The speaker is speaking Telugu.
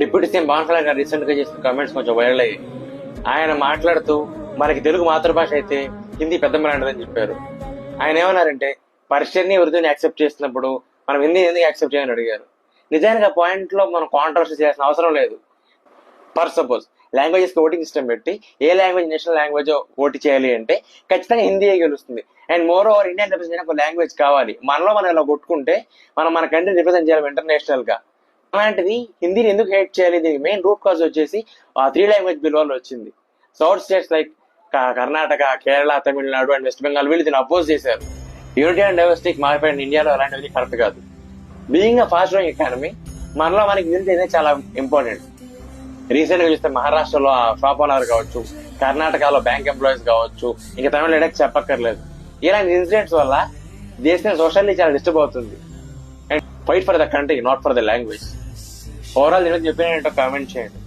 డిప్యూటీ సీఎం పవన్ కళ్యాణ్ గారు రీసెంట్ గా చేసిన కామెంట్స్ కొంచెం వైరల్ అయ్యాయి. ఆయన మాట్లాడుతూ మనకి తెలుగు మాతృభాష అయితే హిందీ పెద్ద లాంటిదని చెప్పారు. ఆయన ఏమన్నారంటే పర్షియన్ని ఉర్దూని యాక్సెప్ట్ చేసినప్పుడు మనం హిందీ ఎందుకు యాక్సెప్ట్ చేయని అడిగారు. నిజానికి ఆ పాయింట్ లో మనం కాంట్రవర్సీ చేయాల్సిన అవసరం లేదు. ఫర్ సపోజ్ లాంగ్వేజెస్ కి ఓటింగ్ సిస్టమ్ పెట్టి ఏ లాంగ్వేజ్ నేషనల్ లాంగ్వేజ్ ఓటు చేయాలి అంటే ఖచ్చితంగా హిందీయే గెలుస్తుంది. And more over Indian represent ఒక లాంగ్వేజ్ కావాలి. మనలో మనం ఇలా కొట్టుకుంటే మనం మన కంట్రీ రిప్రజెంట్ చేయాలి ఇంటర్నేషనల్ గా. అలాంటిది హిందీని ఎందుకు హేట్ చేయాలి? దీనికి మెయిన్ రూట్ కాజ్ వచ్చేసి ఆ 3 లాంగ్వేజ్ బిల్ వల్ల వచ్చింది. South states like Karnataka, Kerala, Tamil Nadu and west Bengal వీళ్ళు దీన్ని అపోజ్ చేశారు. యూనిటీ అండ్ డైవర్సిటీకి మారిపోయిన ఇండియాలో అలాంటివి కరెక్ట్ కాదు. Being a fast growing economy మనలో మనకి యూనిటీ అనేది చాలా ఇంపార్టెంట్. రీసెంట్ గా చూస్తే మహారాష్ట్రలో షాప్ ఓనర్ కావచ్చు, కర్ణాటకలో బ్యాంక్ ఎంప్లాయీస్ కావచ్చు, ఇంకా తమిళ చెప్పక్కర్లేదు. ఇలాంటి ఇన్సిడెంట్స్ వల్ల దేశం సోషల్లీ చాలా డిస్టర్బ్ అవుతుంది. And fight for the country, not for the language. Overall నేను చెప్పిన కామెంట్ చేయండి.